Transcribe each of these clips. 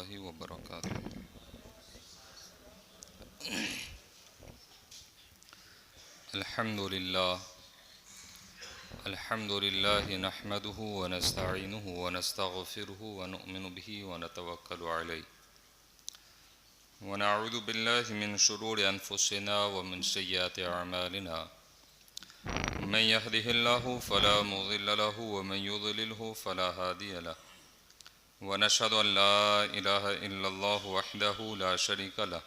اللہ وبرکاتہ۔ الحمد للہ نحمده ونستعینه ونستغفره ونؤمن به ونتوکل علیہ ونعوذ باللہ من شرور انفسنا ومن سیئات اعمالنا من يهده الله فلا مضل له ومن يضلله فلا هادي له ونشهد أن لا إله إلا الله وحده لا شريك له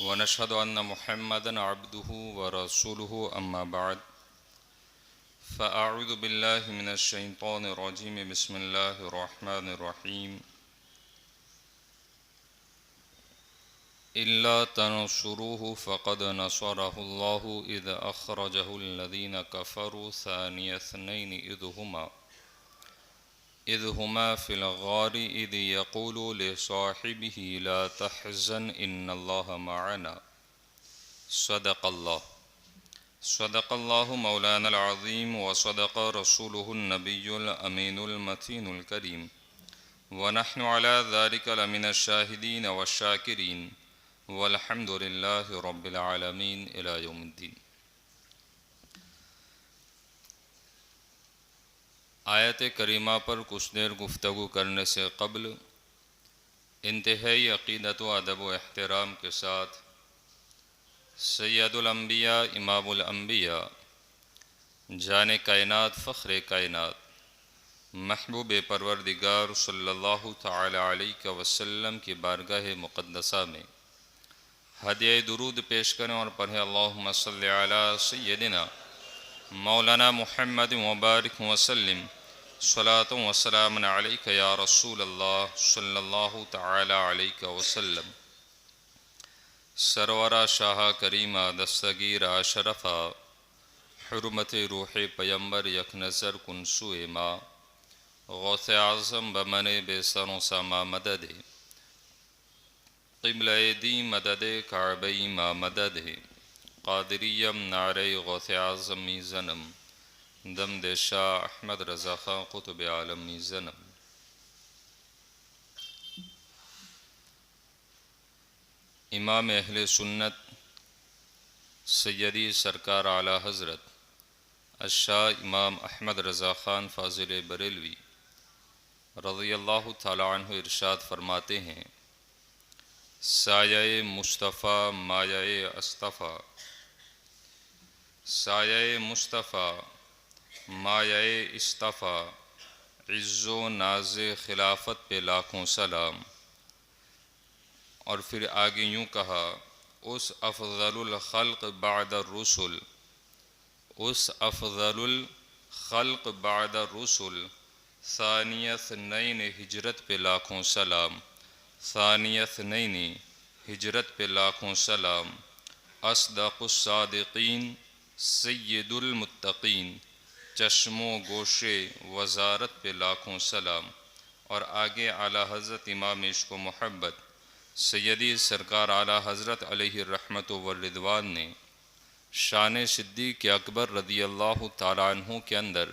ونشهد أن محمدا عبده ورسوله أما بعد فأعوذ بالله من الشيطان الرجيم بسم الله الرحمن الرحيم إلا تنصروه فقد نصره الله إذ أخرجه الذين كفروا ثاني اثنين إذ هما في الغار إذ يقول لصاحبه لا تحزن إن الله معنا صدق الله مولانا العظيم وصدق رسوله النبي الأمين المتين الكريم ونحن على ذلك لمن الشاهدين والشاكرين والحمد لله رب العالمين إلى يوم الدين۔ آیت کریمہ پر کچھ دیر گفتگو کرنے سے قبل انتہائی عقیدت و ادب و احترام کے ساتھ سید الانبیاء امام الانبیاء جان کائنات فخر کائنات محبوب پروردگار صلی اللہ تعالی علیہ وسلم کی بارگاہ مقدسہ میں ہدیہ درود پیش کریں اور پڑھیں اللہم صلی علی سیدنا مولانا محمد مبارک وسلم صلاۃ و سلام علیک یا رسول اللہ صلی اللہ تعالی علیہ وسلم۔ سرورہ شاہ کریمہ دستگیرہ شرفہ حرمت روح پیمبر یک نظر کن سوئے ما غوث اعظم بمن بے سنو سما مدد قبلہ دی مدد کعبی ما مدد قادریم نعرہ غوث اعظم می زنم دم دے شاہ احمد رضا خان قطب عالم می زنم۔ امام اہل سنت سیدی سرکار اعلی حضرت الشاہ امام احمد رضا خان فاضل بریلوی رضی اللہ تعالی عنہ ارشاد فرماتے ہیں سایہ مصطفیٰ مایہ اصطفیٰ، سایہ مصطفیٰ مایہ اصطفیٰ، عز و ناز خلافت پہ لاکھوں سلام۔ اور پھر آگے یوں کہا اس افضل الخلق بعد الرسل، اس افضل الخلق بعد الرسل، ثانی اثنین ہجرت پہ لاکھوں سلام، ثانی اثنین ہجرت پہ لاکھوں سلام، اصدق الصادقین سید المتقین، چشم و گوشے وزارت پہ لاکھوں سلام۔ اور آگے اعلیٰ حضرت امام عشق و محبت سیدی سرکار اعلیٰ حضرت علیہ الرحمت والرضوان نے شان صدیق اکبر رضی اللہ تعالیٰ عنہ کے اندر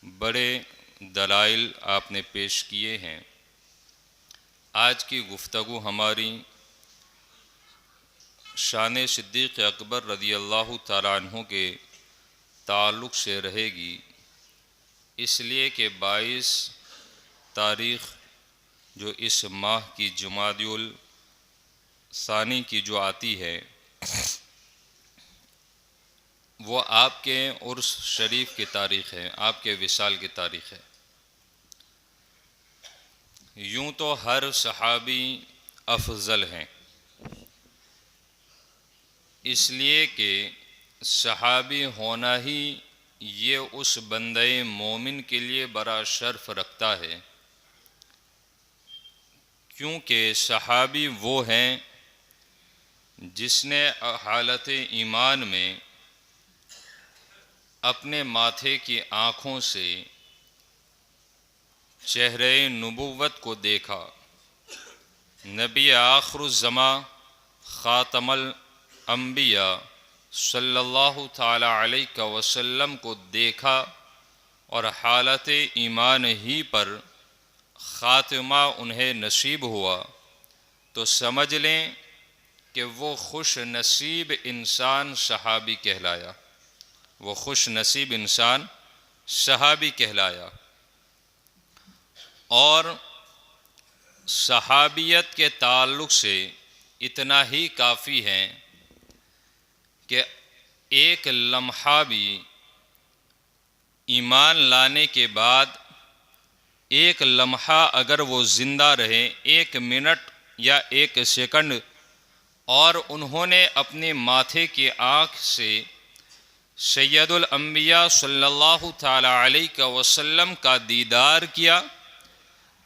بڑے دلائل آپ نے پیش کیے ہیں۔ آج کی گفتگو ہماری شان صدیق اکبر رضی اللہ تعالیٰ عنہ کے تعلق سے رہے گی، اس لیے کہ 22 تاریخ جو اس ماہ کی جمادی الثانی کی جو آتی ہے وہ آپ کے عرس شریف کی تاریخ ہے، آپ کے وصال کی تاریخ ہے۔ یوں تو ہر صحابی افضل ہیں، اس لیے کہ صحابی ہونا ہی یہ اس بندے مومن کے لیے بڑا شرف رکھتا ہے، کیونکہ صحابی وہ ہیں جس نے حالت ایمان میں اپنے ماتھے کی آنکھوں سے چہرے نبوت کو دیکھا، نبی آخر الزمان خاتم الانبیاء صلی اللہ تعالی علیہ وسلم کو دیکھا اور حالت ایمان ہی پر خاتمہ انہیں نصیب ہوا تو سمجھ لیں کہ وہ خوش نصیب انسان صحابی کہلایا، وہ خوش نصیب انسان صحابی کہلایا۔ اور صحابیت کے تعلق سے اتنا ہی کافی ہے کہ ایک لمحہ بھی ایمان لانے کے بعد ایک لمحہ اگر وہ زندہ رہے، 1 منٹ یا 1 سیکنڈ، اور انہوں نے اپنے ماتھے کی آنکھ سے سید الانبیاء صلی اللہ تعالی علیہ وسلم کا دیدار کیا،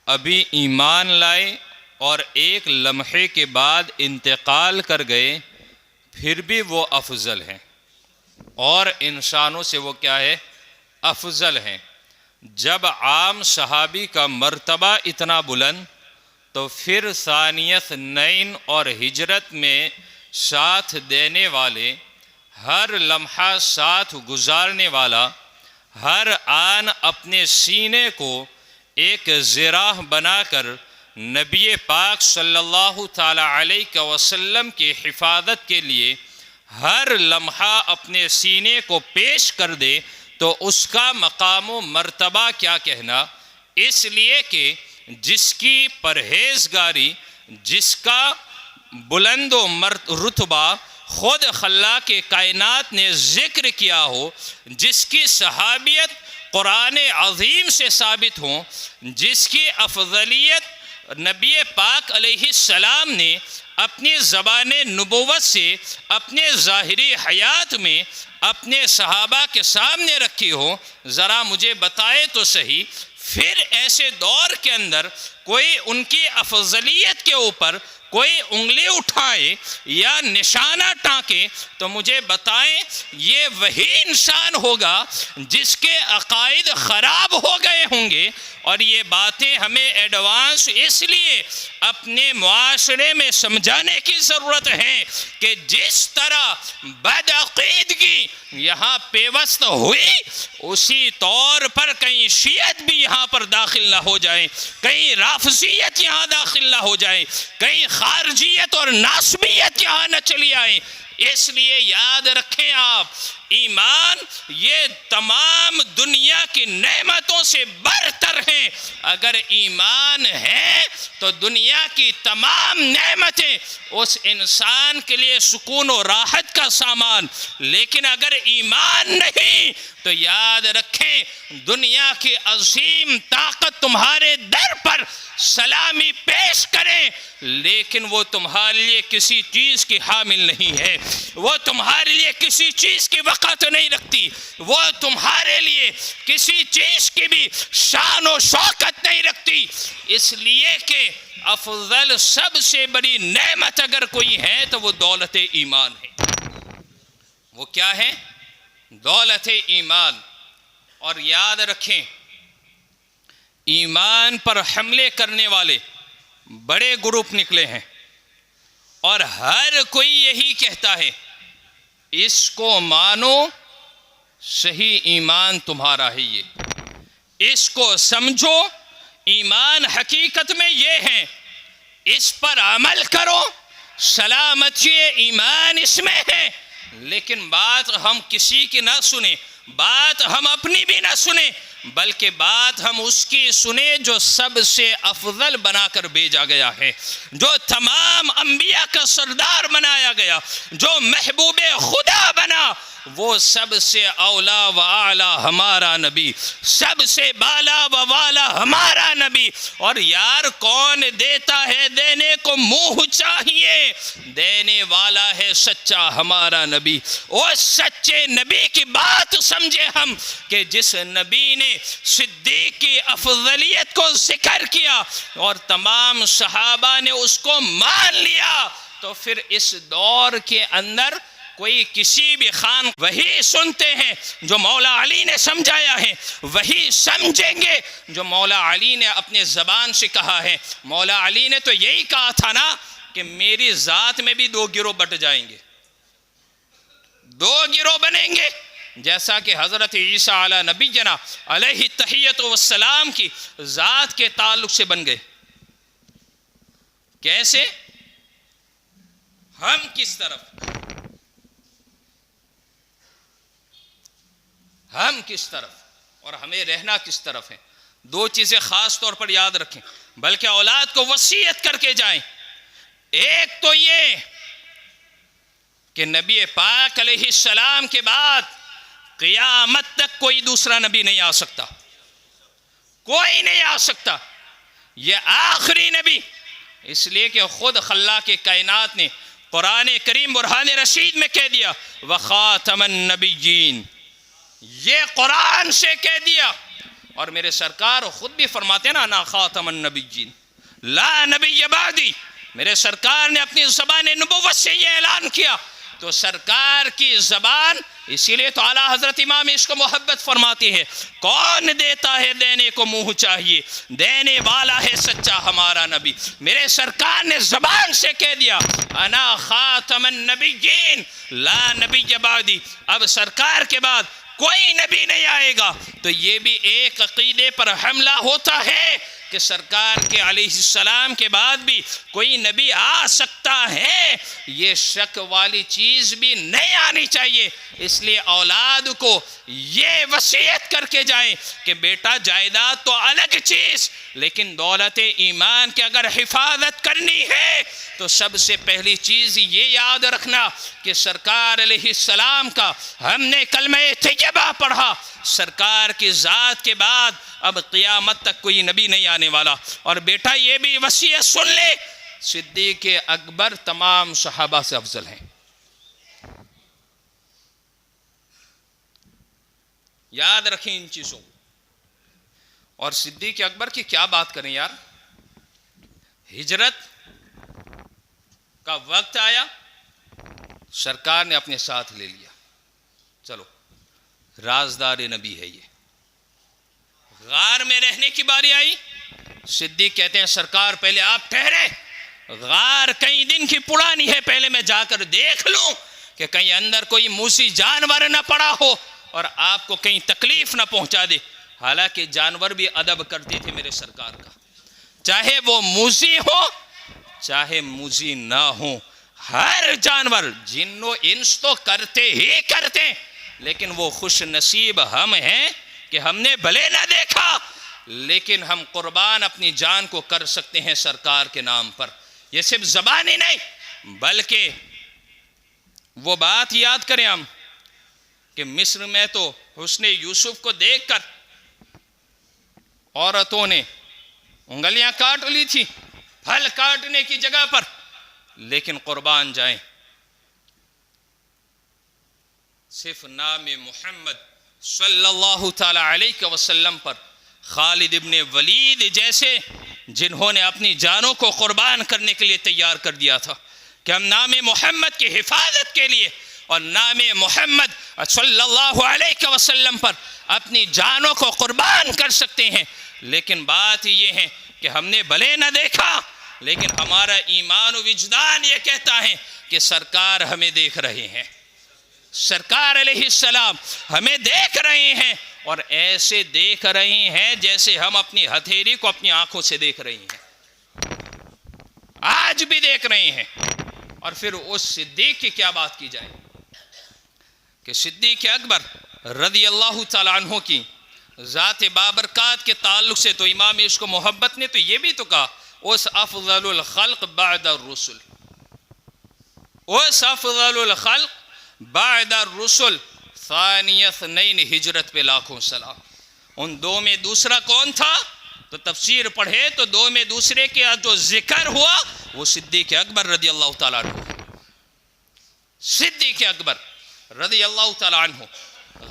ابھی ایمان لائے اور ایک لمحے کے بعد انتقال کر گئے، پھر بھی وہ افضل ہیں، اور انسانوں سے وہ کیا ہے؟ افضل ہیں۔ جب عام صحابی کا مرتبہ اتنا بلند، تو پھر ثانیۃ نین اور ہجرت میں ساتھ دینے والے، ہر لمحہ ساتھ گزارنے والا، ہر آن اپنے سینے کو ایک ذراع بنا کر نبی پاک صلی اللہ تعالی علیہ وسلم کی حفاظت کے لیے ہر لمحہ اپنے سینے کو پیش کر دے، تو اس کا مقام و مرتبہ کیا کہنا؟ اس لیے کہ جس کی پرہیزگاری، جس کا بلند و رتبہ خود خلاق کائنات نے ذکر کیا ہو، جس کی صحابیت قرآن عظیم سے ثابت ہو، جس کی افضلیت نبی پاک علیہ السلام نے اپنی زبان نبوت سے اپنے ظاہری حیات میں اپنے صحابہ کے سامنے رکھی ہو، ذرا مجھے بتائے تو صحیح، پھر ایسے دور کے اندر کوئی ان کی افضلیت کے اوپر کوئی انگلی اٹھائے یا نشانہ ٹانکے تو مجھے بتائیں یہ وہی انسان ہوگا جس کے عقائد خراب ہو گئے ہوں گے۔ اور یہ باتیں ہمیں ایڈوانس اس لیے اپنے معاشرے میں سمجھانے کی ضرورت ہے کہ جس طرح بدعقیدگی یہاں پیوست ہوئی، اسی طور پر کہیں شیعت بھی یہاں پر داخل نہ ہو جائے، کہیں رافضیت یہاں داخل نہ ہو جائے، کہیں خارجیت اور ناسبیت یہاں نہ چلی آئے۔ اس لیے یاد رکھیں آپ، ایمان یہ تمام دنیا کی نعمتوں سے برتر ہیں۔ اگر ایمان ہے تو دنیا کی تمام نعمتیں اس انسان کے لیے سکون و راحت کا سامان، لیکن اگر ایمان نہیں تو یاد رکھیں دنیا کی عظیم طاقت تمہارے در پر سلامی پیش کریں، لیکن وہ تمہارے لیے کسی چیز کی حامل نہیں ہے، وہ تمہارے لیے کسی چیز کی وقت نہیں رکھتی، وہ تمہارے لیے کسی چیز کی بھی شان و شوکت نہیں رکھتی، اس لیے کہ افضل سب سے بڑی نعمت اگر کوئی ہے تو وہ دولت ایمان ہے۔ وہ کیا ہے؟ دولت ایمان۔ اور یاد رکھیں ایمان پر حملے کرنے والے بڑے گروپ نکلے ہیں، اور ہر کوئی یہی کہتا ہے اس کو مانو، صحیح ایمان تمہارا ہے، یہ اس کو سمجھو، ایمان حقیقت میں یہ ہے، اس پر عمل کرو، سلامتی ایمان اس میں ہے۔ لیکن بات ہم کسی کی نہ سنیں، بات ہم اپنی بھی نہ سنیں، بلکہ بات ہم اس کی سنیں جو سب سے افضل بنا کر بھیجا گیا ہے، جو تمام انبیاء کا سردار بنایا گیا، جو محبوب خدا بنا، وہ سب سے اولا و اعلیٰ ہمارا نبی، سب سے بالا و والا ہمارا نبی۔ اور یار کون دیتا ہے؟ دینے کو منہ چاہیے، دینے والا ہے سچا ہمارا نبی۔ اس سچے نبی کی بات سمجھے ہم کہ جس نبی نے صدیق کی افضلیت کو ذکر کیا اور تمام صحابہ نے اس کو مان لیا، تو پھر اس دور کے اندر کوئی کسی بھی خان وہی سنتے ہیں جو مولا علی نے سمجھایا ہے، وہی سمجھیں گے جو مولا علی نے اپنے زبان سے کہا ہے۔ مولا علی نے تو یہی کہا تھا نا کہ میری ذات میں بھی 2 گروہ بٹ جائیں گے، 2 گروہ بنیں گے، جیسا کہ حضرت عیسیٰ علی نبینا علیہ التحیۃ والسلام کی ذات کے تعلق سے بن گئے۔ کیسے؟ ہم کس طرف، ہم کس طرف اور ہمیں رہنا کس طرف ہے، دو چیزیں خاص طور پر یاد رکھیں، بلکہ اولاد کو وصیت کر کے جائیں۔ ایک تو یہ کہ نبی پاک علیہ السلام کے بعد قیامت تک کوئی دوسرا نبی نہیں آ سکتا، کوئی نہیں آ سکتا، یہ آخری نبی، اس لیے کہ خود خلاق کائنات نے قرآن کریم برہان رشید میں کہہ دیا وَخَاتَمَ النَّبِيِّينَ، یہ قرآن سے کہہ دیا، اور میرے سرکار خود بھی فرماتے ہیں نا انا خاتم النبیین لا نبی بعدی، میرے سرکار نے اپنی زبان نبوت سے یہ اعلان کیا۔ تو سرکار کی زبان، اسی لیے تو اعلیٰ حضرت امام اس کو محبت فرماتی ہے، کون دیتا ہے دینے کو منہ چاہیے، دینے والا ہے سچا ہمارا نبی۔ میرے سرکار نے زبان سے کہہ دیا انا خاتم النبیین لا نبی بعدی، اب سرکار کے بعد کوئی نبی نہیں آئے گا۔ تو یہ بھی ایک عقیدے پر حملہ ہوتا ہے کہ سرکار کے علیہ السلام کے بعد بھی کوئی نبی آ سکتا ہے، یہ شک والی چیز بھی نہیں آنی چاہیے۔ اس لیے اولاد کو یہ وصیت کر کے جائیں کہ بیٹا جائیداد تو الگ چیز، لیکن دولت ایمان کی اگر حفاظت کرنی ہے تو سب سے پہلی چیز یہ یاد رکھنا کہ سرکار علیہ السلام کا ہم نے کلمہ طیبہ پڑھا، سرکار کی ذات کے بعد اب قیامت تک کوئی نبی نہیں آنے والا۔ اور بیٹا یہ بھی وصیت سن لے، صدیق اکبر تمام صحابہ سے افضل ہیں، یاد رکھیں ان چیزوں۔ اور صدیق اکبر کی کیا بات کریں یار، ہجرت کا وقت آیا، سرکار نے اپنے ساتھ لے لیا، چلو رازدار نبی ہے یہ۔ غار میں رہنے کی باری آئی، صدیق کہتے ہیں سرکار پہلے آپ ٹھہرے، غار کئی دن کی پرانی ہے، پہلے میں جا کر دیکھ لوں کہ کہیں اندر کوئی موذی جانور نہ پڑا ہو اور آپ کو کہیں تکلیف نہ پہنچا دے۔ حالانکہ جانور بھی ادب کرتے تھے میرے سرکار کا، چاہے وہ موذی ہو چاہے موذی نہ ہو، ہر جانور، جن و انس تو کرتے ہی کرتے، لیکن وہ خوش نصیب ہم ہیں کہ ہم نے بھلے نہ دیکھا لیکن ہم قربان اپنی جان کو کر سکتے ہیں سرکار کے نام پر۔ یہ صرف زبان ہی نہیں بلکہ وہ بات یاد کریں ہم کہ مصر میں تو حسن یوسف کو دیکھ کر عورتوں نے انگلیاں کاٹ لی تھی پھل کاٹنے کی جگہ پر، لیکن قربان جائیں صرف نام محمد صلی اللہ تعالی علیہ وسلم پر خالد ابن ولید جیسے جنہوں نے اپنی جانوں کو قربان کرنے کے لیے تیار کر دیا تھا کہ ہم نام محمد کی حفاظت کے لیے اور نام محمد صلی اللہ علیہ وسلم پر اپنی جانوں کو قربان کر سکتے ہیں۔ لیکن بات یہ ہے کہ ہم نے بھلے نہ دیکھا لیکن ہمارا ایمان و وجدان یہ کہتا ہے کہ سرکار ہمیں دیکھ رہے ہیں، سرکار علیہ السلام ہمیں دیکھ رہے ہیں، اور ایسے دیکھ رہے ہیں جیسے ہم اپنی ہتھیلی کو اپنی آنکھوں سے دیکھ رہے ہیں، آج بھی دیکھ رہے ہیں۔ اور پھر اس صدیق کی کیا بات کی جائے کہ صدیق اکبر رضی اللہ تعالیٰ عنہ کی ذات بابرکات کے تعلق سے تو امام اس کو محبت نے تو یہ بھی تو کہا اس افضل الخلق بعد الرسل، اس افضل الخلق بعد الرسل ثانی اثنین، ہجرت پہ لاکھوں سلام۔ ان دو میں دوسرا کون تھا؟ تو تفسیر پڑھے تو دو میں دوسرے کے جو ذکر ہوا وہ صدیق اکبر رضی اللہ تعالیٰ عنہ، صدیق اکبر رضی اللہ تعالیٰ عنہ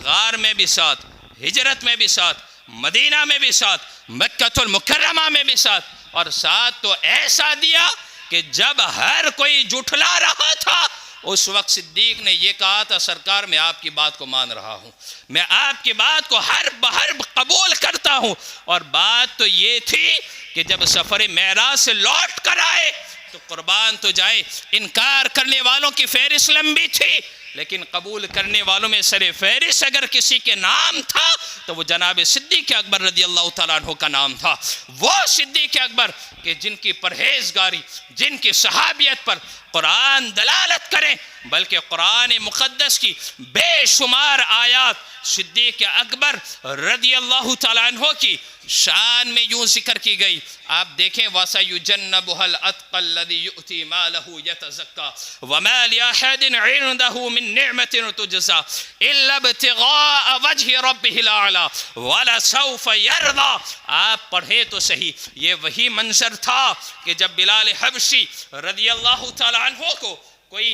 غار میں بھی ساتھ، ہجرت میں بھی ساتھ، مدینہ میں بھی ساتھ، مکہ المکرمہ میں بھی ساتھ، اور ساتھ تو ایسا دیا کہ جب ہر کوئی جھٹلا رہا تھا اس وقت صدیق نے یہ کہا تھا سرکار میں آپ کی بات کو مان رہا ہوں، میں آپ کی بات کو ہر بہر قبول کرتا ہوں۔ اور بات تو یہ تھی کہ جب سفر معراج سے لوٹ کر آئے تو قربان تو جائے انکار کرنے والوں کی فہرست لمبی تھی، لیکن قبول کرنے والوں میں سر فہرست اگر کسی کے نام تھا تو وہ جناب صدیق اکبر رضی اللہ تعالیٰ عنہ کا نام تھا. وہ صدیق اکبر کہ جن کی پرہیزگاری، جن کی صحابیت پر قرآن دلالت کریں، بلکہ قرآن مقدس کی بے شمار آیات صدیق اکبر رضی اللہ تعالیٰ عنہ کی شان میں یوں ذکر کی گئی. آپ دیکھیں وَسَيُجَنَّبُهَا الْأَتْقَى الَّذِي يُؤْتِي مَالَهُ يَتَزَكَّى وَمَا لِأَحَدٍ عِندَهُ مِن نِعْمَةٍ تُجْزَى إِلَّا ابْتِغَاءَ وَجْهِ رَبِّهِ الْأَعْلَى وَلَسَوْفَ يَرْضَى. آپ پڑھیں تو صحیح، یہ وہی منظر تھا کہ جب بلال حبشی رضی اللہ تعالیٰ عنہ کو کوئی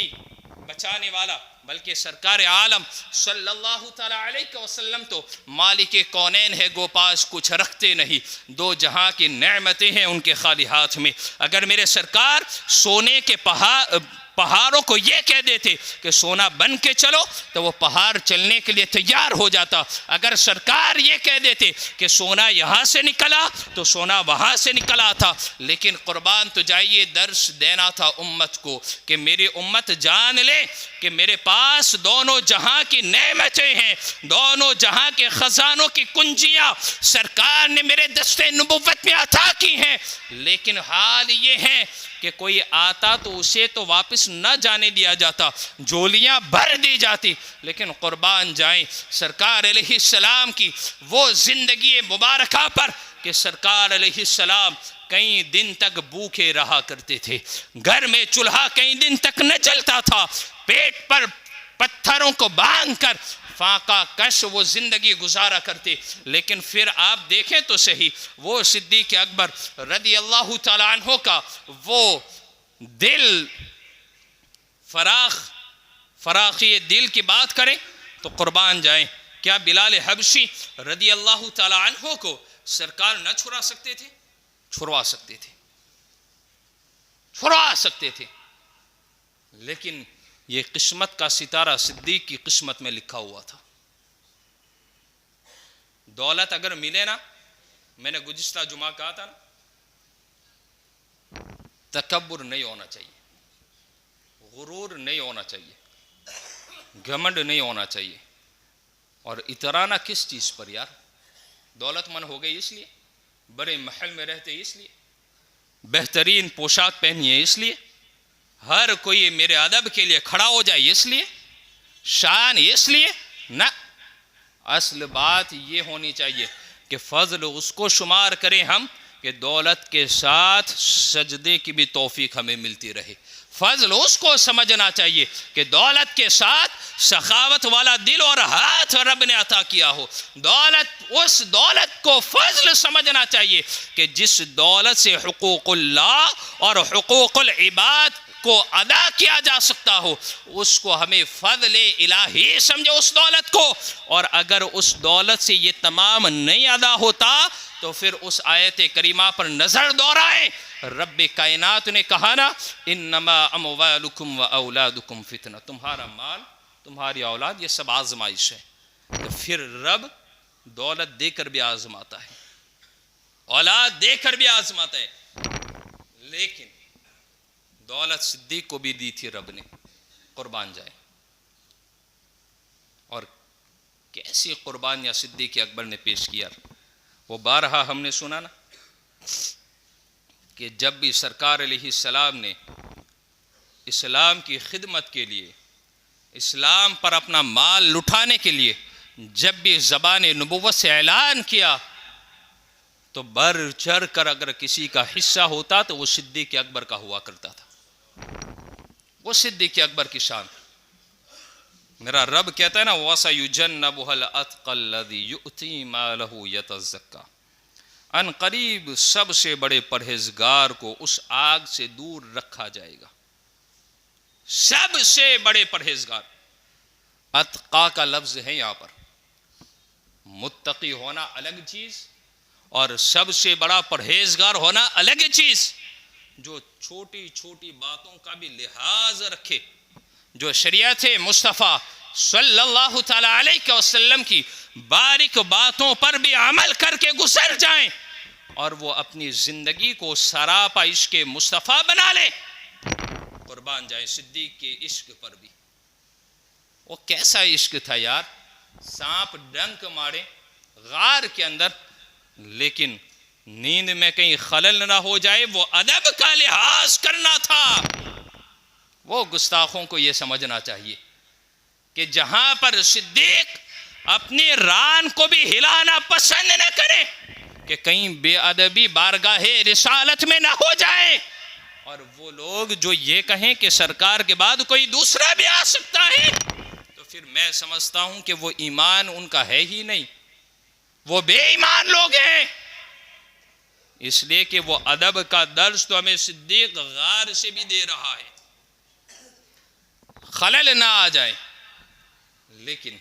بچانے والا، بلکہ سرکار عالم صلی اللہ تعالیٰ علیہ وسلم تو مالک کونین ہے، گو پاس کچھ رکھتے نہیں، دو جہاں کی نعمتیں ہیں ان کے خالی ہاتھ میں. اگر میرے سرکار سونے کے پہاڑوں کو یہ کہہ دیتے کہ سونا بن کے چلو تو وہ پہاڑ چلنے کے لیے تیار ہو جاتا. اگر سرکار یہ کہہ دیتے کہ سونا یہاں سے نکلا تو سونا وہاں سے نکلا تھا. لیکن قربان تو جائیے درس دینا تھا امت کو کہ میری امت جان لے کہ میرے پاس دونوں جہاں کی نعمتیں ہیں، دونوں جہاں کے خزانوں کی کنجیاں سرکار نے میرے دستے نبوت میں عطا کی ہیں. لیکن حال یہ ہے کہ کوئی آتا تو اسے تو واپس نہ جانے دیا جاتا، جولیاں بھر دی جاتی. لیکن قربان جائیں سرکار علیہ السلام کی وہ زندگی مبارکہ پر کہ سرکار علیہ السلام کئی دن تک بھوکے رہا کرتے تھے، گھر میں چولہا کئی دن تک نہ جلتا تھا، پیٹ پر پتھروں کو باندھ کر فاقہ کش وہ زندگی گزارا کرتے. لیکن پھر آپ دیکھیں تو صحیح وہ صدیق اکبر رضی اللہ تعالیٰ عنہ کا وہ دل فراخی دل کی بات کریں تو قربان جائیں کیا بلال حبشی رضی اللہ تعالیٰ عنہ کو سرکار نہ چھڑا سکتے تھے؟ چھڑوا سکتے تھے. لیکن یہ قسمت کا ستارہ صدیق کی قسمت میں لکھا ہوا تھا. دولت اگر ملے نا، میں نے گزشتہ جمعہ کہا تھا نا، تکبر نہیں ہونا چاہیے، غرور نہیں ہونا چاہیے، گھمنڈ نہیں ہونا چاہیے. اور اترانا کس چیز پر یار؟ دولت مند ہو گئی اس لیے، بڑے محل میں رہتے اس لیے، بہترین پوشاک پہنیے اس لیے، ہر کوئی میرے ادب کے لیے کھڑا ہو جائے اس لیے، شان اس لیے نہ. اصل بات یہ ہونی چاہیے کہ فضل اس کو شمار کریں ہم کہ دولت کے ساتھ سجدے کی بھی توفیق ہمیں ملتی رہے. فضل اس کو سمجھنا چاہیے کہ دولت کے ساتھ سخاوت والا دل اور ہاتھ رب نے عطا کیا ہو. اس دولت کو فضل سمجھنا چاہیے کہ جس دولت سے حقوق اللہ اور حقوق العباد کو ادا کیا جا سکتا ہو، اس کو ہمیں فضل الہی سمجھے اس دولت کو. اور اگر اس دولت سے یہ تمام نہیں ادا ہوتا تو پھر اس آیت کریمہ پر نظر دوڑائیں. رب کائنات نے کہا نا انما اموالکم و اولادکم فتنہ، تمہارا مال تمہاری اولاد یہ سب آزمائش ہے. تو پھر رب دولت دے کر بھی آزماتا ہے، اولاد دے کر بھی آزماتا ہے. لیکن دولت صدیق کو بھی دی تھی رب نے، قربان جائے. اور کیسی قربانیاں صدیق اکبر نے پیش کیا وہ بارہا ہم نے سنا نا کہ جب بھی سرکار علیہ السلام نے اسلام کی خدمت کے لیے، اسلام پر اپنا مال لٹانے کے لیے جب بھی زبان نبوت سے اعلان کیا تو بڑھ چڑھ کر اگر کسی کا حصہ ہوتا تو وہ صدیق اکبر کا ہوا کرتا تھا. وہ صدیق اکبر کی شان. میرا رب کہتا ہے نا وَسَيُجَنَّبُهَا الْأَتْقَى الَّذِي يُؤْتِي مَالَهُ يَتَزَكَّى، ان قریب سب سے بڑے پرہیزگار کو اس آگ سے دور رکھا جائے گا. سب سے بڑے پرہیزگار، اتقا کا لفظ ہے یہاں پر. متقی ہونا الگ چیز اور سب سے بڑا پرہیزگار ہونا الگ چیز. جو چھوٹی چھوٹی باتوں کا بھی لحاظ رکھے، جو شریعت مصطفیٰ صلی اللہ تعالی علیہ وسلم کی باریک باتوں پر بھی عمل کر کے گزر جائیں اور وہ اپنی زندگی کو سراپا عشق مصطفیٰ بنا لے. قربان جائیں صدیق کے عشق پر بھی. وہ کیسا عشق تھا یار، سانپ ڈنک مارے غار کے اندر لیکن نیند میں کہیں خلل نہ ہو جائے، وہ ادب کا لحاظ کرنا تھا۔ وہ گستاخوں کو یہ سمجھنا چاہیے کہ جہاں پر صدیق اپنی ران کو بھی ہلانا پسند نہ کرے کہ کہیں بے ادبی بارگاہ رسالت میں نہ ہو جائے، اور وہ لوگ جو یہ کہیں کہ سرکار کے بعد کوئی دوسرا بھی آ سکتا ہے، تو پھر میں سمجھتا ہوں کہ وہ ایمان ان کا ہے ہی نہیں، وہ بے ایمان لوگ ہیں۔ اس لیے کہ وہ ادب کا درس تو ہمیں صدیق غار سے بھی دے رہا ہے، خلل نہ آ جائے، لیکن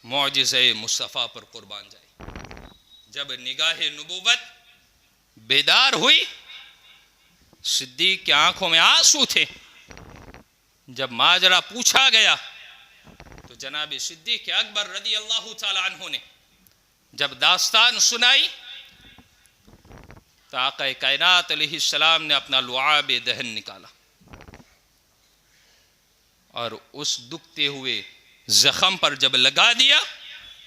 معجزہ مصطفیٰ پر قربان جائے۔ جب نگاہ نبوت بیدار ہوئی، صدیق کی آنکھوں میں آنسو تھے۔ جب ماجرا پوچھا گیا تو جناب صدیق اکبر رضی اللہ تعالی عنہ نے جب داستان سنائی تو آقا کائنات علیہ السلام نے اپنا لعاب دہن نکالا اور اس دکھتے ہوئے زخم پر جب لگا دیا،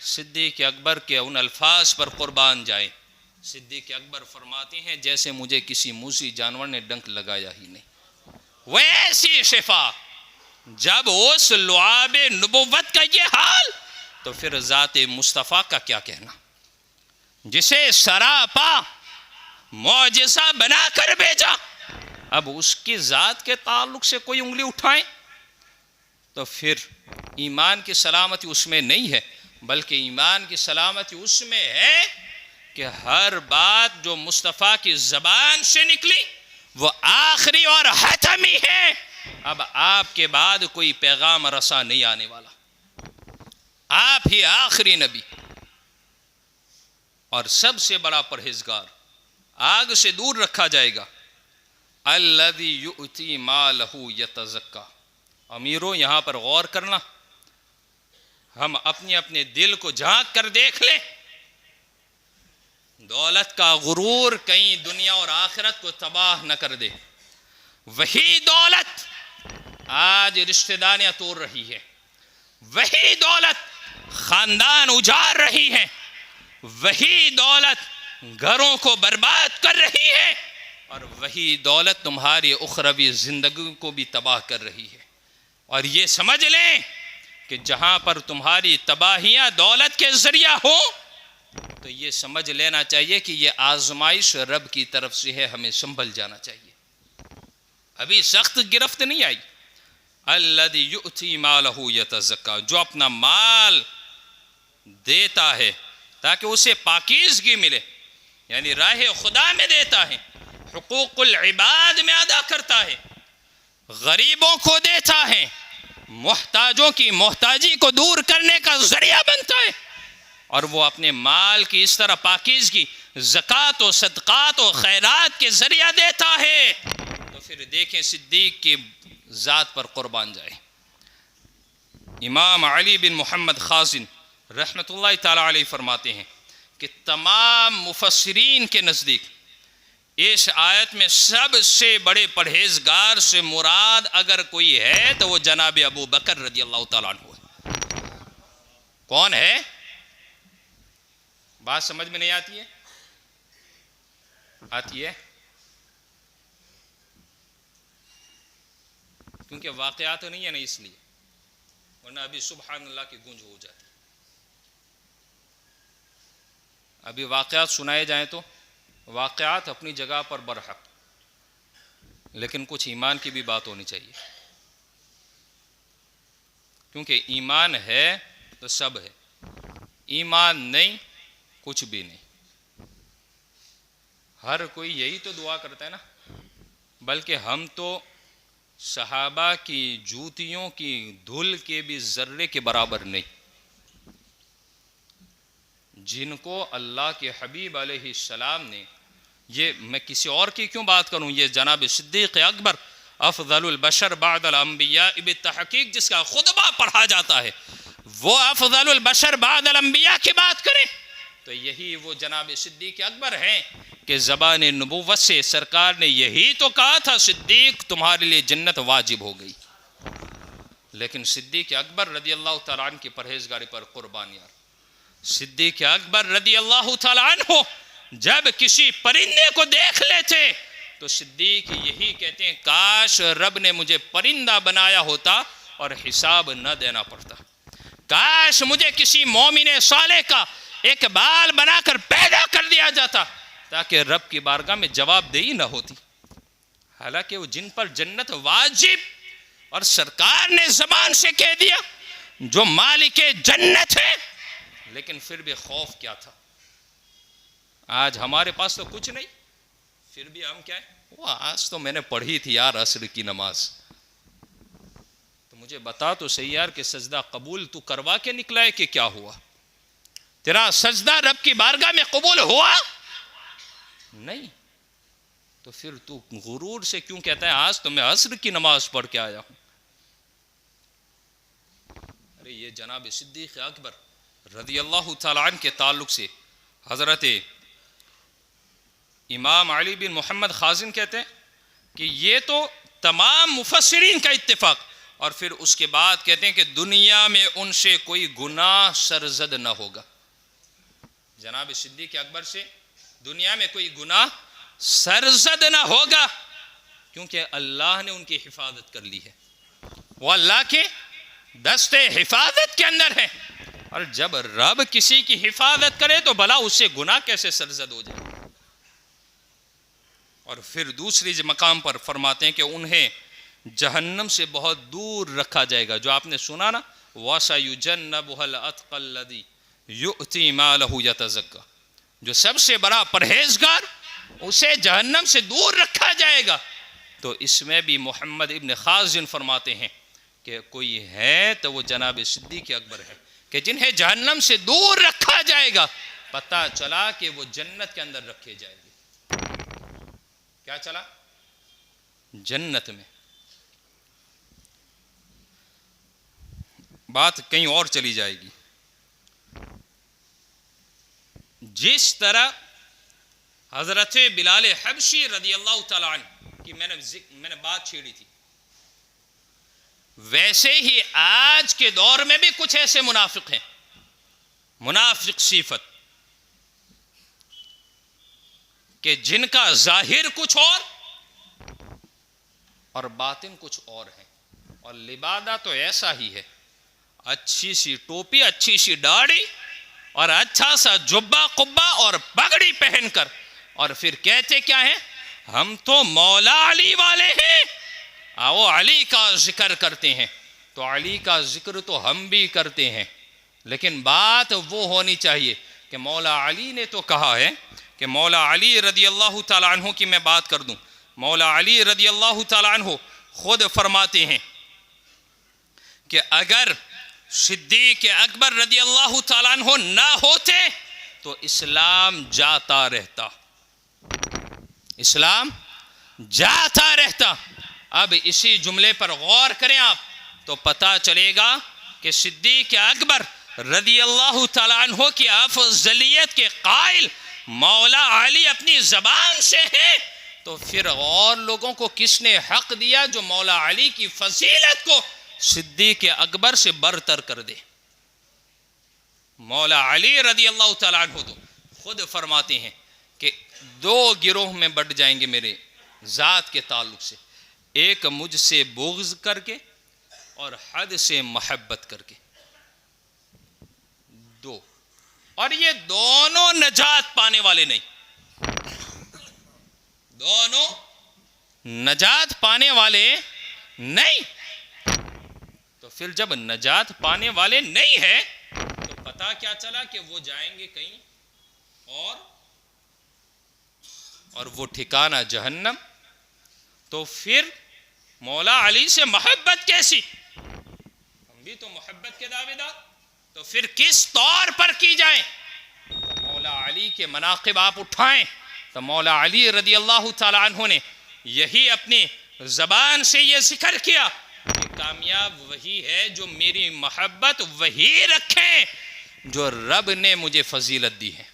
صدیق اکبر کے ان الفاظ پر قربان جائے، صدیق اکبر فرماتے ہیں جیسے مجھے کسی موذی جانور نے ڈنک لگایا ہی نہیں۔ ویسی شفا جب اس لعاب نبوت کا یہ حال، تو پھر ذات مصطفیٰ کا کیا کہنا، جسے سراپا معجزہ بنا کر بھیجا۔ اب اس کی ذات کے تعلق سے کوئی انگلی اٹھائیں تو پھر ایمان کی سلامتی اس میں نہیں ہے، بلکہ ایمان کی سلامتی اس میں ہے کہ ہر بات جو مصطفیٰ کی زبان سے نکلی وہ آخری اور حتمی ہے۔ اب آپ کے بعد کوئی پیغام رساں نہیں آنے والا، آپ ہی آخری نبی اور سب سے بڑا پرہیزگار، آگ سے دور رکھا جائے گا۔ الذی یؤتی مالہ یتزکا۔ امیروں یہاں پر غور کرنا، ہم اپنے دل کو جھانک کر دیکھ لیں، دولت کا غرور کہیں دنیا اور آخرت کو تباہ نہ کر دے۔ وہی دولت آج رشتہ داریاں توڑ رہی ہے، وہی دولت خاندان اجاڑ رہی ہے، وہی دولت گھروں کو برباد کر رہی ہے، اور وہی دولت تمہاری اخروی زندگی کو بھی تباہ کر رہی ہے۔ اور یہ سمجھ لیں کہ جہاں پر تمہاری تباہیاں دولت کے ذریعہ ہو تو یہ سمجھ لینا چاہیے کہ یہ آزمائش رب کی طرف سے ہے، ہمیں سنبھل جانا چاہیے، ابھی سخت گرفت نہیں آئی۔ الذی یؤتی مالہ یتزکا، جو اپنا مال دیتا ہے تاکہ اسے پاکیزگی ملے، یعنی راہ خدا میں دیتا ہے، حقوق العباد میں ادا کرتا ہے، غریبوں کو دیتا ہے، محتاجوں کی محتاجی کو دور کرنے کا ذریعہ بنتا ہے، اور وہ اپنے مال کی اس طرح پاکیزگی زکوٰۃ و صدقات و خیرات کے ذریعہ دیتا ہے، تو پھر دیکھیں صدیق کی ذات پر قربان جائے۔ امام علی بن محمد خازن رحمۃ اللہ تعالی علیہ فرماتے ہیں کہ تمام مفسرین کے نزدیک اس آیت میں سب سے بڑے پرہیزگار سے مراد اگر کوئی ہے تو وہ جناب ابو بکر رضی اللہ تعالیٰ عنہ ہے۔ کون ہے؟ بات سمجھ میں نہیں آتی ہے؟ آتی ہے؟ کیونکہ واقعات نہیں ہے نا، اس لیے، ورنہ ابھی سبحان اللہ کی گونج ہو جاتی۔ ابھی واقعات سنائے جائیں تو واقعات اپنی جگہ پر برحق، لیکن کچھ ایمان کی بھی بات ہونی چاہیے، کیونکہ ایمان ہے تو سب ہے، ایمان نہیں کچھ بھی نہیں۔ ہر کوئی یہی تو دعا کرتا ہے نا، بلکہ ہم تو صحابہ کی جوتیوں کی دھول کے بھی ذرے کے برابر نہیں، جن کو اللہ کے حبیب علیہ السلام نے، یہ میں کسی اور کی کیوں بات کروں، یہ جناب صدیق اکبر افضل البشر بعد الانبیاء بالتحقیق جس کا خطبہ پڑھا جاتا ہے، وہ افضل البشر بعد الانبیاء کی بات کریں تو یہی وہ جناب صدیق اکبر ہیں کہ زبان نبوت سے سرکار نے یہی تو کہا تھا، صدیق تمہارے لیے جنت واجب ہو گئی۔ لیکن صدیق اکبر رضی اللہ تعالیٰ عنہ کی پرہیزگاری پر قربان یار. صدیق اکبر رضی اللہ تعالیٰ عنہ جب کسی پرندے کو دیکھ لیتے تو صدیق یہی کہتے ہیں کاش رب نے مجھے پرندہ بنایا ہوتا اور حساب نہ دینا پڑتا. کاش مجھے کسی مومن صالح کا ایک بال بنا کر پیدا کر دیا جاتا تاکہ رب کی بارگاہ میں جواب دہی نہ ہوتی. حالانکہ وہ جن پر جنت واجب اور سرکار نے زبان سے کہہ دیا جو مالک جنت ہے, لیکن پھر بھی خوف کیا تھا. آج ہمارے پاس تو کچھ نہیں, پھر بھی ہم کیا ہے, وہ آج تو میں نے پڑھی تھی یار عصر کی نماز, تو مجھے بتا تو صحیح یار کہ سجدہ قبول تو کروا کے نکلا ہے کہ کیا ہوا؟ تیرا سجدہ رب کی بارگاہ میں قبول ہوا نہیں, تو پھر تو غرور سے کیوں کہتا ہے آج تو میں عصر کی نماز پڑھ کے آیا ہوں؟ ارے یہ جناب صدیق اکبر رضی اللہ تعالیٰ عنہ کے تعلق سے حضرت امام علی بن محمد خازن کہتے ہیں کہ یہ تو تمام مفسرین کا اتفاق, اور پھر اس کے بعد کہتے ہیں کہ دنیا میں ان سے کوئی گناہ سرزد نہ ہوگا. جناب صدیق اکبر سے دنیا میں کوئی گناہ سرزد نہ ہوگا, کیونکہ اللہ نے ان کی حفاظت کر لی ہے, وہ اللہ کے دستے حفاظت کے اندر ہے. اور جب رب کسی کی حفاظت کرے تو بھلا اس سے گناہ کیسے سرزد ہو جائے؟ اور پھر دوسری مقام پر فرماتے ہیں کہ انہیں جہنم سے بہت دور رکھا جائے گا. جو آپ نے سنا نا, وَسَيُجَنَّبُهَا الْأَتْقَى الَّذِي يُؤْتِي مَالَهُ يَتَزَكَّى, جو سب سے بڑا پرہیزگار اسے جہنم سے دور رکھا جائے گا. تو اس میں بھی محمد ابن خازن فرماتے ہیں کہ کوئی ہے تو وہ جناب صدیق اکبر ہے کہ جنہیں جہنم سے دور رکھا جائے گا. پتہ چلا کہ وہ جنت کے اندر رکھے جائیں گے. کیا چلا؟ جنت میں. بات کہیں اور چلی جائے گی. جس طرح حضرت بلال حبشی رضی اللہ تعالیٰ عنہ کی میں نے بات چھیڑی تھی, ویسے ہی آج کے دور میں بھی کچھ ایسے منافق ہیں, منافق صفت, کہ جن کا ظاہر کچھ اور باطن کچھ اور ہے. اور لبادہ تو ایسا ہی ہے, اچھی سی ٹوپی, اچھی سی داڑھی اور اچھا سا جبہ قبہ اور پگڑی پہن کر, اور پھر کہتے کیا ہیں, ہم تو مولا علی والے ہیں, وہ علی کا ذکر کرتے ہیں. تو علی کا ذکر تو ہم بھی کرتے ہیں, لیکن بات وہ ہونی چاہیے کہ مولا علی نے تو کہا ہے کہ مولا علی رضی اللہ تعالیٰ عنہ کی میں بات کر دوں. مولا علی رضی اللہ تعالیٰ عنہ خود فرماتے ہیں کہ اگر صدیق اکبر رضی اللہ تعالیٰ عنہ نہ ہوتے تو اسلام جاتا رہتا, اسلام جاتا رہتا. اب اسی جملے پر غور کریں آپ تو پتہ چلے گا کہ صدیق اکبر رضی اللہ تعالیٰ عنہ کی افضلیت کے قائل مولا علی اپنی زبان سے ہے, تو پھر اور لوگوں کو کس نے حق دیا جو مولا علی کی فضیلت کو صدیق اکبر سے برتر کر دے؟ مولا علی رضی اللہ تعالیٰ عنہ تو خود فرماتے ہیں کہ دو گروہ میں بٹ جائیں گے میرے ذات کے تعلق سے, ایک مجھ سے بغض کر کے اور حد سے محبت کر کے, دو. اور یہ دونوں نجات پانے والے نہیں, دونوں نجات پانے والے نہیں. تو پھر جب نجات پانے والے نہیں ہے تو پتہ کیا چلا کہ وہ جائیں گے کہیں اور وہ ٹھکانہ جہنم. تو پھر مولا علی سے محبت کیسی؟ ہم بھی تو محبت کے دعوے دار, تو پھر کس طور پر کی جائیں؟ تو مولا علی کے مناقب آپ اٹھائیں تو مولا علی رضی اللہ تعالیٰ عنہ نے یہی اپنی زبان سے یہ ذکر کیا کہ کامیاب وہی ہے جو میری محبت وہی رکھیں جو رب نے مجھے فضیلت دی ہے,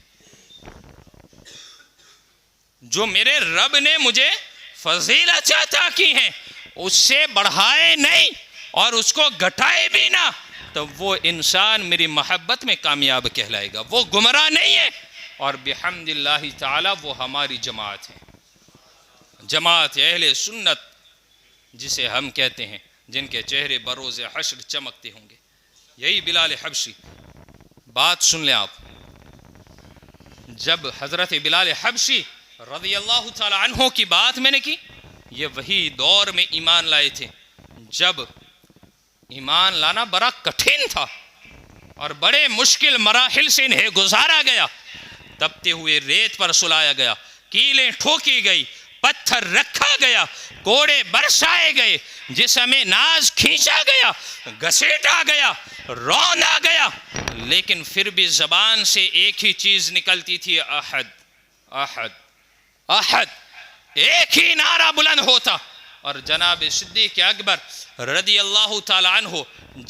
جو میرے رب نے مجھے فضیلت عطا کی ہیں, اس سے بڑھائے نہیں اور اس کو گھٹائے بھی نہ تو وہ انسان میری محبت میں کامیاب کہلائے گا، وہ گمراہ نہیں ہے۔ اور بحمد اللہ تعالی وہ ہماری جماعت ہے، جماعت اہل سنت جسے ہم کہتے ہیں، جن کے چہرے بروز حشر چمکتے ہوں گے۔ یہی بلال حبشی، بات سن لیں آپ، جب حضرت بلال حبشی رضی اللہ تعالی عنہ کی بات میں نے کی، یہ وہی دور میں ایمان لائے تھے جب ایمان لانا بڑا کٹھن تھا اور بڑے مشکل مراحل سے انہیں گزارا گیا۔ تپتے ہوئے ریت پر سلایا گیا، کیلیں ٹھوکی گئی، پتھر رکھا گیا، کوڑے برسائے گئے، جسم ناز کھینچا گیا، گھسیٹا گیا، رونا گیا، لیکن پھر بھی زبان سے ایک ہی چیز نکلتی تھی، احد احد احد، ایک ہی نعرہ بلند ہوتا۔ اور جناب صدیق اکبر رضی اللہ تعالیٰ عنہ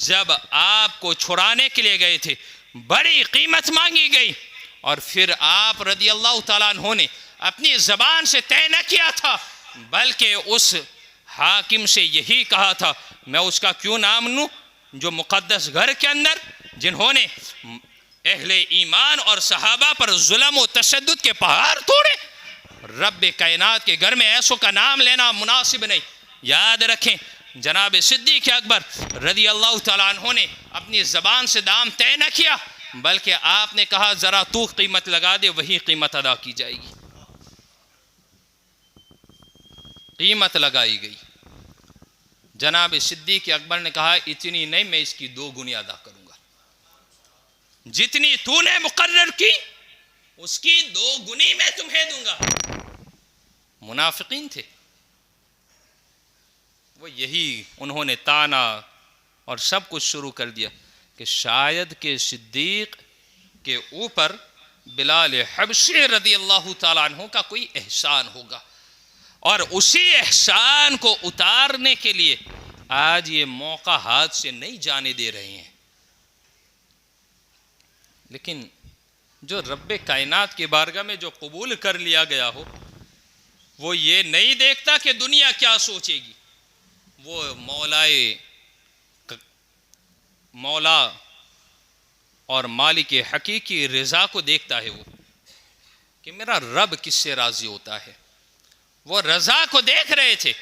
جب آپ کو چھڑانے کے لیے گئے تھے، بڑی قیمت مانگی گئی، اور پھر آپ رضی اللہ تعالیٰ عنہ نے اپنی زبان سے طے نہ کیا تھا، بلکہ اس حاکم سے یہی کہا تھا، میں اس کا کیوں نام لوں جو مقدس گھر کے اندر جنہوں نے اہل ایمان اور صحابہ پر ظلم و تشدد کے پہاڑ توڑے، رب کائنات کے گھر میں ایسوں کا نام لینا مناسب نہیں۔ یاد رکھیں جناب صدیق اکبر رضی اللہ تعالیٰ عنہ نے اپنی زبان سے دام طے نہ کیا، بلکہ آپ نے کہا ذرا تو قیمت لگا دے، وہی قیمت ادا کی جائے گی۔ قیمت لگائی گئی۔ جناب صدیق اکبر نے کہا اتنی نہیں، میں اس کی 2 گنی ادا کروں گا، جتنی تو نے مقرر کی اس کی 2 گنی میں تمہیں دوں گا۔ منافقین تھے وہ، یہی انہوں نے تانا اور سب کچھ شروع کر دیا کہ شاید کہ صدیق کے اوپر بلال حبشی رضی اللہ تعالیٰ عنہ کا کوئی احسان ہوگا، اور اسی احسان کو اتارنے کے لیے آج یہ موقع ہاتھ سے نہیں جانے دے رہے ہیں۔ لیکن جو رب کائنات کی بارگاہ میں جو قبول کر لیا گیا ہو، وہ یہ نہیں دیکھتا کہ دنیا کیا سوچے گی، وہ مولا اور مالک حقیقی رضا کو دیکھتا ہے، وہ کہ میرا رب کس سے راضی ہوتا ہے۔ وہ رضا کو دیکھ رہے تھے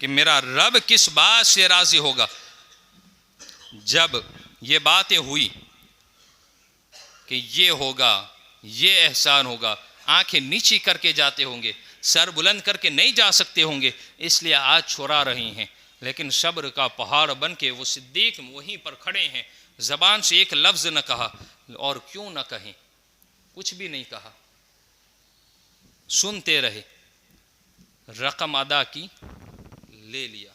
کہ میرا رب کس بات سے راضی ہوگا۔ جب یہ باتیں ہوئی کہ یہ ہوگا، یہ احسان ہوگا، آنکھیں نیچی کر کے جاتے ہوں گے، سر بلند کر کے نہیں جا سکتے ہوں گے، اس لیے آج چھڑا رہی ہیں، لیکن صبر کا پہاڑ بن کے وہ صدیق وہیں پر کھڑے ہیں، زبان سے ایک لفظ نہ کہا، اور کیوں نہ کہیں، کچھ بھی نہیں کہا، سنتے رہے، رقم ادا کی، لے لیا۔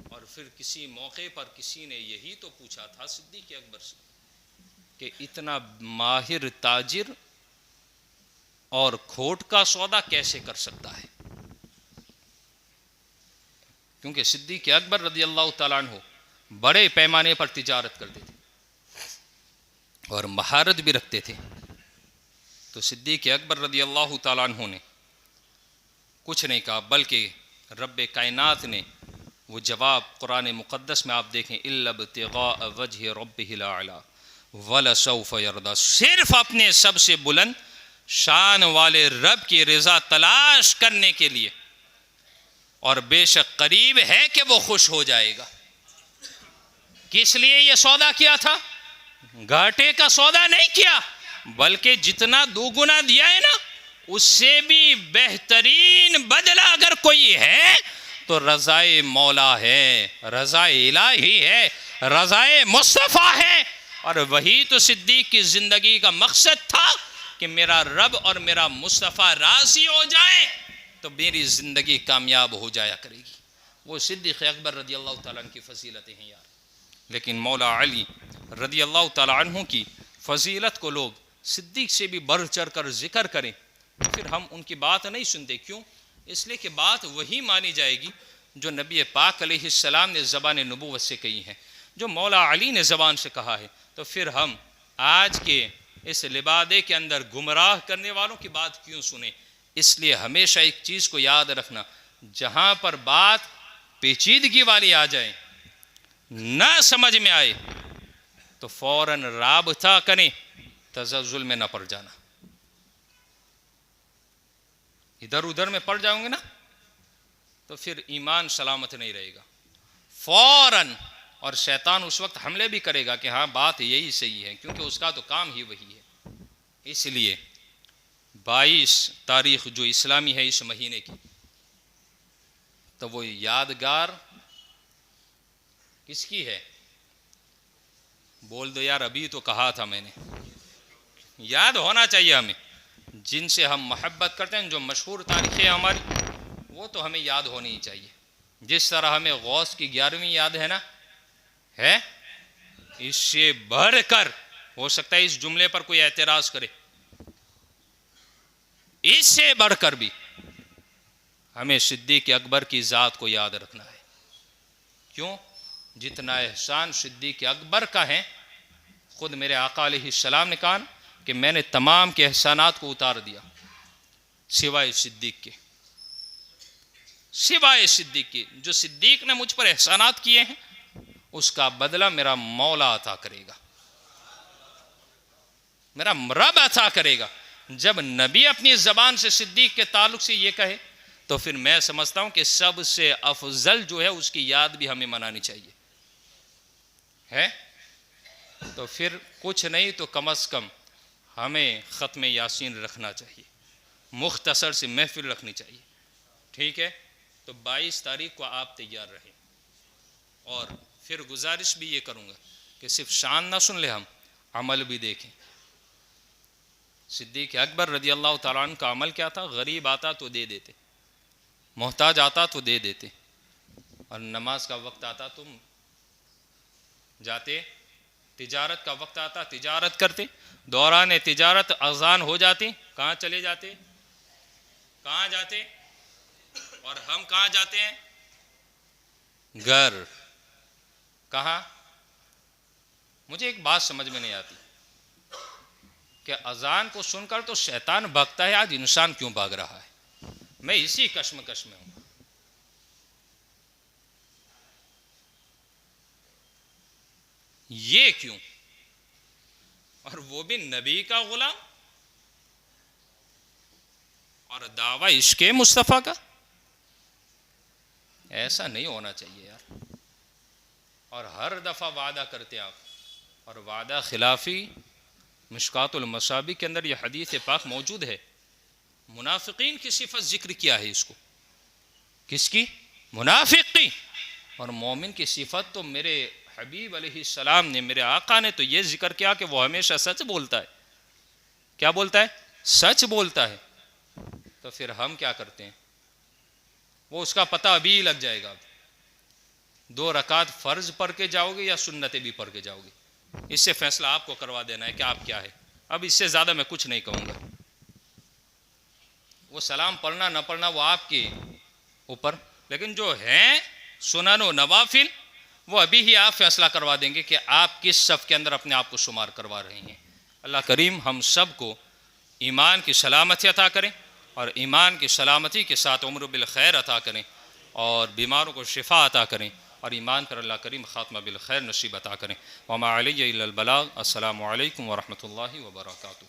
اور پھر کسی موقع پر کسی نے یہی تو پوچھا تھا صدیق اکبر سے کہ اتنا ماہر تاجر اور کھوٹ کا سودا کیسے کر سکتا ہے؟ کیونکہ صدیق اکبر رضی اللہ تعالیٰ عنہ بڑے پیمانے پر تجارت کرتے تھے اور مہارت بھی رکھتے تھے۔ تو صدیق اکبر رضی اللہ تعالیٰ عنہ نے کچھ نہیں کہا، بلکہ رب کائنات نے وہ جواب قرآن مقدس میں آپ دیکھیں، الا ابتغاء وجہ ربہ الاعلی ولسوف یرضی، صرف اپنے سب سے بلند شان والے رب کی رضا تلاش کرنے کے لیے، اور بے شک قریب ہے کہ وہ خوش ہو جائے گا۔ کس لیے یہ سودا کیا تھا؟ گھاٹے کا سودا نہیں کیا، بلکہ جتنا 2 گنا دیا ہے نا، اس سے بھی بہترین بدلہ اگر کوئی ہے تو رضائے مولا ہے، رضائے الہی ہے، رضائے مصطفیٰ ہے۔ اور وہی تو صدیق کی زندگی کا مقصد تھا کہ میرا رب اور میرا مصطفیٰ راضی ہو جائیں تو میری زندگی کامیاب ہو جایا کرے گی۔ وہ صدیق اکبر رضی اللہ تعالیٰ عنہ کی فضیلتیں ہیں یار۔ لیکن مولا علی رضی اللہ تعالیٰ عنہ کی فضیلت کو لوگ صدیق سے بھی بڑھ چڑھ کر ذکر کریں، پھر ہم ان کی بات نہیں سنتے۔ کیوں؟ اس لیے کہ بات وہی مانی جائے گی جو نبی پاک علیہ السلام نے زبان نبوت سے کہی ہے، جو مولا علی نے زبان سے کہا ہے۔ تو پھر ہم آج کے اس لبادے کے اندر گمراہ کرنے والوں کی بات کیوں سنیں؟ اس لیے ہمیشہ ایک چیز کو یاد رکھنا، جہاں پر بات پیچیدگی والی آ جائے، نہ سمجھ میں آئے تو فوراً رابطہ کریں، تزلزل میں نہ پڑ جانا. ادھر ادھر میں پڑ جاؤں گے نا تو پھر ایمان سلامت نہیں رہے گا. فوراً، اور شیطان اس وقت حملے بھی کرے گا کہ ہاں بات یہی صحیح ہے، کیونکہ اس کا تو کام ہی وہی ہے. اس لیے 22 تاریخ جو اسلامی ہے اس مہینے کی، تو وہ یادگار کس کی ہے؟ بول دو یار، ابھی تو کہا تھا میں نے. یاد ہونا چاہیے ہمیں، جن سے ہم محبت کرتے ہیں، جو مشہور تاریخیں ہماری، وہ تو ہمیں یاد ہونی ہی چاہیے. جس طرح ہمیں غوث کی 11ویں یاد ہے نا، ہے، اس سے بڑھ کر، ہو سکتا ہے اس جملے پر کوئی اعتراض کرے، اس سے بڑھ کر بھی ہمیں صدیق اکبر کی ذات کو یاد رکھنا ہے. کیوں؟ جتنا احسان صدیق اکبر کا ہے، خود میرے آقا علیہ السلام نے کہا کہ میں نے تمام کے احسانات کو اتار دیا سوائے صدیق کے. سوائے صدیق کے، جو صدیق نے مجھ پر احسانات کیے ہیں اس کا بدلہ میرا مولا عطا کرے گا، میرا رب عطا کرے گا. جب نبی اپنی زبان سے صدیق کے تعلق سے یہ کہے تو پھر میں سمجھتا ہوں کہ سب سے افضل جو ہے اس کی یاد بھی ہمیں منانی چاہیے ہے. تو پھر کچھ نہیں تو کم از کم ہمیں ختم یاسین رکھنا چاہیے، مختصر سی محفل رکھنی چاہیے. ٹھیک ہے؟ تو 22 تاریخ کو آپ تیار رہیں. اور پھر گزارش بھی یہ کروں گا کہ صرف شان نہ سن لے، ہم عمل بھی دیکھیں. صدیق اکبر رضی اللہ تعالیٰ عنہ کا عمل کیا تھا؟ غریب آتا تو دے دیتے، محتاج آتا تو دے دیتے، اور نماز کا وقت آتا تم جاتے، تجارت کا وقت آتا تجارت کرتے، دوران تجارت اذان ہو جاتی، کہاں چلے جاتے؟ کہاں جاتے؟ اور ہم کہاں جاتے ہیں؟ گھر. کہاں؟ مجھے ایک بات سمجھ میں نہیں آتی کہ اذان کو سن کر تو شیطان بھاگتا ہے، آج انسان کیوں بھاگ رہا ہے؟ میں اسی کشمکش میں ہوں. یہ کیوں؟ اور وہ بھی نبی کا غلام، اور دعویٰ عشق مصطفیٰ کا. ایسا نہیں ہونا چاہیے یار. اور ہر دفعہ وعدہ کرتے آپ، اور وعدہ خلافی. مشکات المصابیح کے اندر یہ حدیث پاک موجود ہے. منافقین کی صفت ذکر کیا ہے اس کو. کس کی؟ منافق کی. اور مومن کی صفت تو میرے حبیب علیہ السلام نے، میرے آقا نے تو یہ ذکر کیا کہ وہ ہمیشہ سچ بولتا ہے. کیا بولتا ہے؟ سچ بولتا ہے. تو پھر ہم کیا کرتے ہیں؟ وہ اس کا پتہ ابھی لگ جائے گا. 2 رکعت فرض پڑھ کے جاؤ گے یا سنتیں بھی پڑھ کے جاؤ گے، اس سے فیصلہ آپ کو کروا دینا ہے کہ آپ کیا ہے. اب اس سے زیادہ میں کچھ نہیں کہوں گا. وہ سلام پڑھنا نہ پڑھنا وہ آپ کے اوپر، لیکن جو ہیں سنن و نوافل وہ ابھی ہی آپ فیصلہ کروا دیں گے کہ آپ کس صف کے اندر اپنے آپ کو شمار کروا رہے ہیں. اللہ کریم ہم سب کو ایمان کی سلامتی عطا کریں، اور ایمان کی سلامتی کے ساتھ عمر بالخیر عطا کریں، اور بیماروں کو شفا عطا کریں، اور ایمان پر اللہ کریم خاتمہ بالخیر نصیب عطا کریں. وما علی الا البلاغ. السلام علیکم ورحمۃ اللہ وبرکاتہ.